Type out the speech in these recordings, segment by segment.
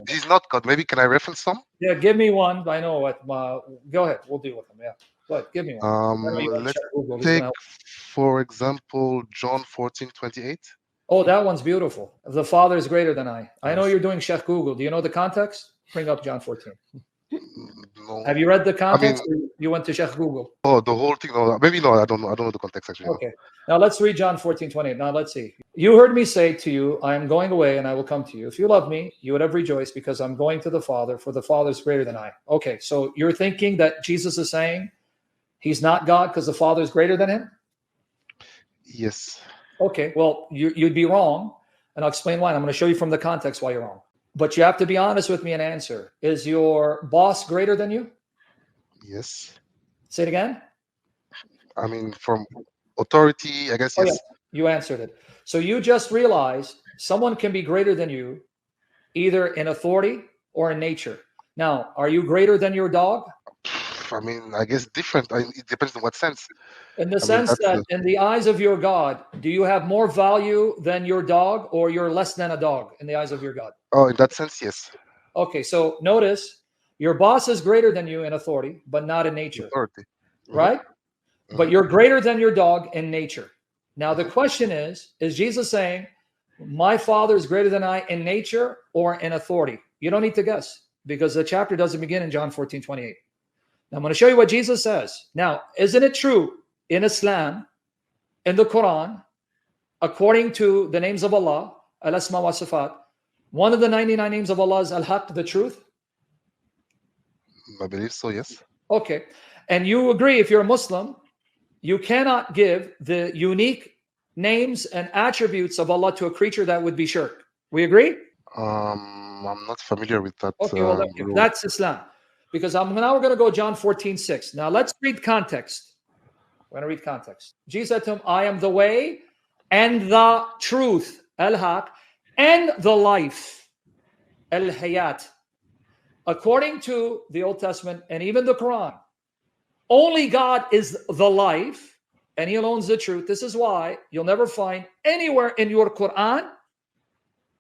This is not God. Maybe can I reference some? Yeah, give me one. I know what. Go ahead. We'll deal with them. Yeah. Go ahead. Give me one. I know you want to Let's check Google. He's take, gonna. for example, John 14:28. Oh, that one's beautiful. The Father is greater than I. I know Yes. you're doing Sheikh Google. Do you know the context? Bring up John 14. No. Have you read the I mean, context? Or you went to Sheikh Google. oh, the whole thing. No, maybe no. I don't know. I don't know the context actually. No. Okay. Now let's read John 14:28. Now let's see. You heard me say to you, I am going away and I will come to you. If you love me, you would have rejoiced because I'm going to the Father, for the Father is greater than I. Okay, so you're thinking that Jesus is saying he's not God because the Father is greater than him? Yes. Okay, well, you'd be wrong, and I'll explain why. And I'm going to show you from the context why you're wrong. But you have to be honest with me and answer. Is your boss greater than you? Yes. Say it again. I mean, from authority, I guess Oh, yes. yeah, you answered it. So you just realized someone can be greater than you, either in authority or in nature. Now, are you greater than your dog? I mean, I guess different. It depends on what sense. In the I mean, sense that in the eyes of your God, do you have more value than your dog, or you're less than a dog in the eyes of your God? Oh, in that sense, yes. Okay, so notice your boss is greater than you in authority, but not in nature, Authority. right? But you're greater than your dog in nature. Now, the question is Jesus saying, my Father is greater than I in nature or in authority? You don't need to guess because the chapter doesn't begin in John 14:28. Now, I'm going to show you what Jesus says. Now, isn't it true in Islam, in the Quran, according to the names of Allah, al-asma wa sifat, one of the 99 names of Allah is al-haq, the truth? I believe so, yes. Okay. And you agree, if you're a Muslim, you cannot give the unique names and attributes of Allah to a creature. That would be shirk. We agree? I'm not familiar with that. Okay, well, that's Islam. Because now we're going to go John 14:6. Now let's read context. We're going to read context. Jesus said to him, I am the way and the truth, al-haq, and the life, al-hayat. According to the Old Testament and even the Quran, only God is the life, and He alone is the truth. This is why you'll never find anywhere in your Quran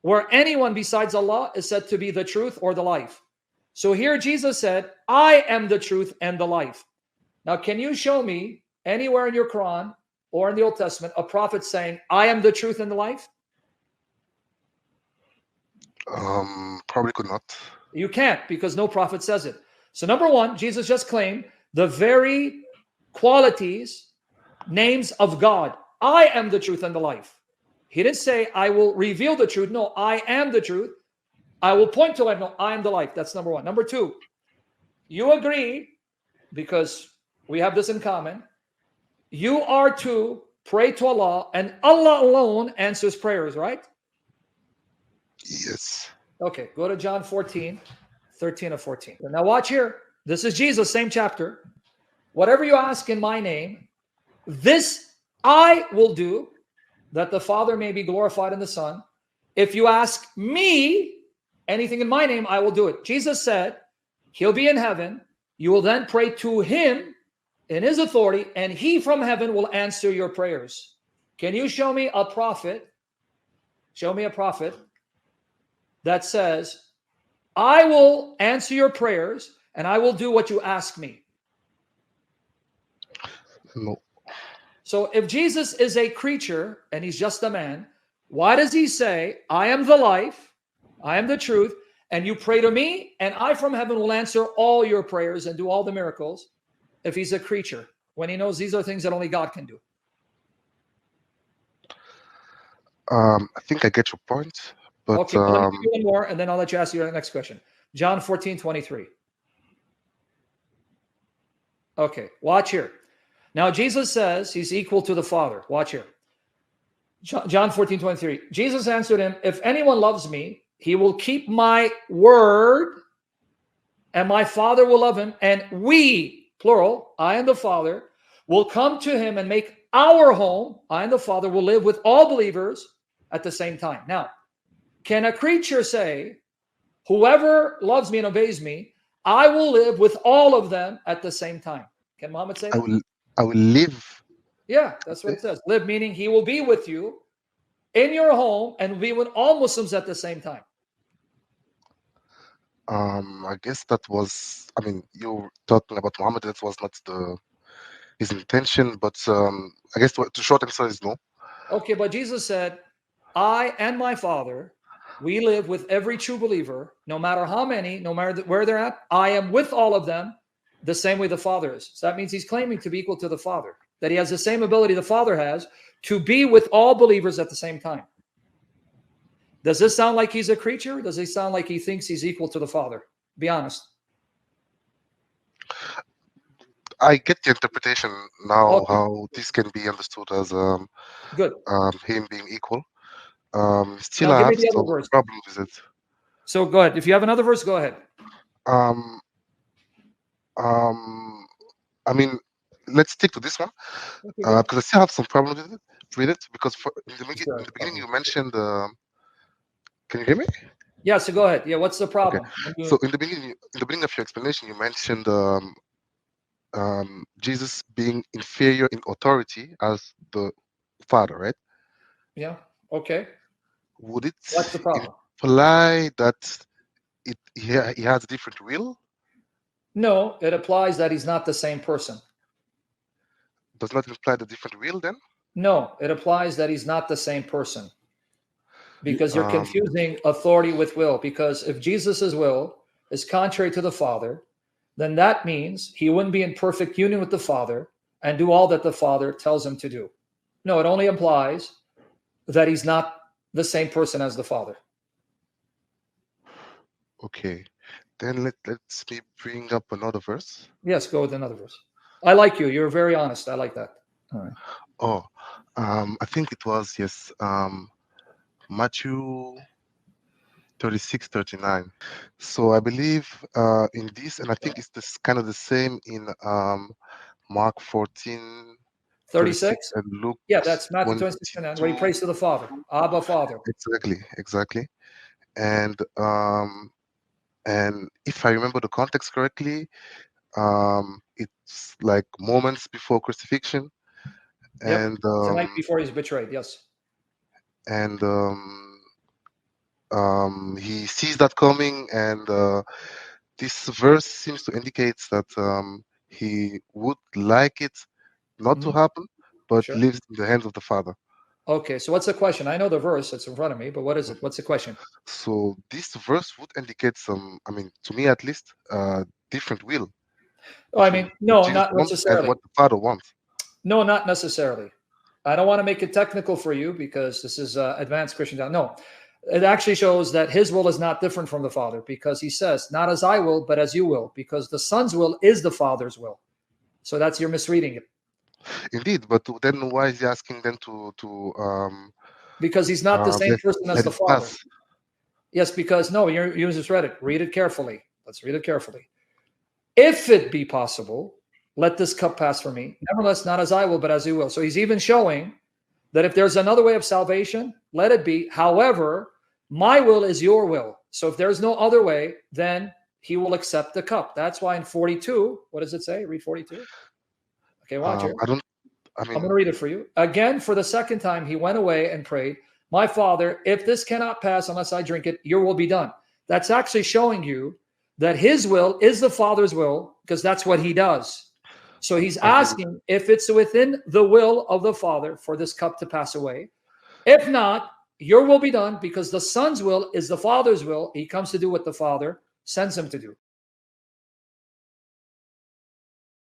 where anyone besides Allah is said to be the truth or the life. So here Jesus said, I am the truth and the life. Now, can you show me anywhere in your Quran or in the Old Testament a prophet saying, I am the truth and the life? Probably could not. You can't, because no prophet says it. So number one, Jesus just claimed the very qualities, names of God. I am the truth and the life. He didn't say, I will reveal the truth. No, I am the truth. I will point to life. No, I am the life. That's number one. Number two, you agree, because we have this in common, you are to pray to Allah, and Allah alone answers prayers, right? Yes. Okay, go to John 14:13 or 14. Now watch here. This is Jesus, same chapter. Whatever you ask in my name, this I will do, that the Father may be glorified in the Son. If you ask me anything in my name, I will do it. Jesus said, he'll be in heaven. You will then pray to him in his authority, and he from heaven will answer your prayers. Can you show me a prophet? Show me a prophet that says, I will answer your prayers and I will do what you ask me. No. So if Jesus is a creature and he's just a man, why does he say, I am the life, I am the truth, and you pray to me, and I from heaven will answer all your prayers and do all the miracles, if he's a creature, when he knows these are things that only God can do? I think I get your point, but okay, well, let me give you one more, and then I'll let you ask your next question. John 14:23. Okay, watch here. Now, Jesus says he's equal to the Father. Watch here. John 14:23. Jesus answered him, if anyone loves me, he will keep my word, and my Father will love him, and we, plural, I and the Father, will come to him and make our home. I and the Father will live with all believers at the same time. Now, can a creature say, whoever loves me and obeys me, I will live with all of them at the same time? Can Muhammad say that? I will live. Yeah, that's what it says. Live meaning he will be with you in your home and be with all Muslims at the same time. I guess that was. I mean, you're talking about Muhammad. That was not his intention, but I guess the short answer is no. Okay, but Jesus said, I and my Father, we live with every true believer, no matter how many, no matter where they're at. I am with all of them the same way the Father is. So that means he's claiming to be equal to the Father, that he has the same ability the Father has to be with all believers at the same time. Does this sound like he's a creature? Does it sound like he thinks he's equal to the Father? Be honest. I get the interpretation now Okay, how this can be understood as good. him being equal. Now Still, I give me have the other some verse. problem with it. So go ahead. If you have another verse, go ahead. Um, I mean, let's stick to this one Okay, good. because I still have some problem with it. Because in Sure. the beginning you mentioned. Can you hear me? Yeah, so go ahead. Yeah, what's the Okay. problem? So in the beginning of your explanation, you mentioned Jesus being inferior in authority as the Father, right? Yeah, okay. Would it What's the problem? imply that he has a different will? No, it applies that he's not the same person. Does not imply the different will then? No, it applies that he's not the same person because you're Um, confusing authority with will. Because if Jesus's will is contrary to the Father, then that means he wouldn't be in perfect union with the Father and do all that the Father tells him to do. No, it only implies that he's not the same person as the Father. okay. Then let's me bring up another verse. Yes, go with another verse. I like you. You're very honest. I like that. All right. Oh, I think it was yes. Matthew 36:39. So I believe in this, and I think it's this kind of the same in Mark 14:36 36. and Luke Yeah, that's Matthew 26 and where he 22. prays to the Father. Abba, Father. Exactly. And if I remember the context correctly, it's like moments before crucifixion, Yep. and It's the night before he's betrayed. Yes. and he sees that coming, and this verse seems to indicate that he would like it not to Mhm. happen, but Sure. lives in the hands of the Father. Okay. So what's the question? I know the verse that's in front of me, but what is it? Mhm. What's the question? So this verse would indicate some, I mean, to me at least, different will Oh, I between mean, what no, Jesus not wants and necessarily. what the Father wants. No, not necessarily. I don't want to make it technical for you because this is advanced Christian. No, it actually shows that his will is not different from the Father because he says, not as I will, but as you will, because the Son's will is the Father's will. So that's you're misreading it Indeed, but then why is he asking them to because he's not the same person as let the it Father. pass? Yes, because no, you just read it. Read it carefully. Let's read it carefully. If it be possible, let this cup pass from me. Nevertheless, not as I will, but as you will. So he's even showing that if there's another way of salvation, let it be. However, my will is your will. So if there's no other way, then he will accept the cup. That's why in 42, what does it say? Read 42. Okay, watch it. I don't. I I'm going mean, to read it for you. Again, for the second time, he went away and prayed, my Father, if this cannot pass unless I drink it, your will be done. That's actually showing you that his will is the Father's will because that's what he does. So he's I mean, asking if it's within the will of the Father for this cup to pass away. If not, your will be done because the Son's will is the Father's will. He comes to do what the Father sends him to do.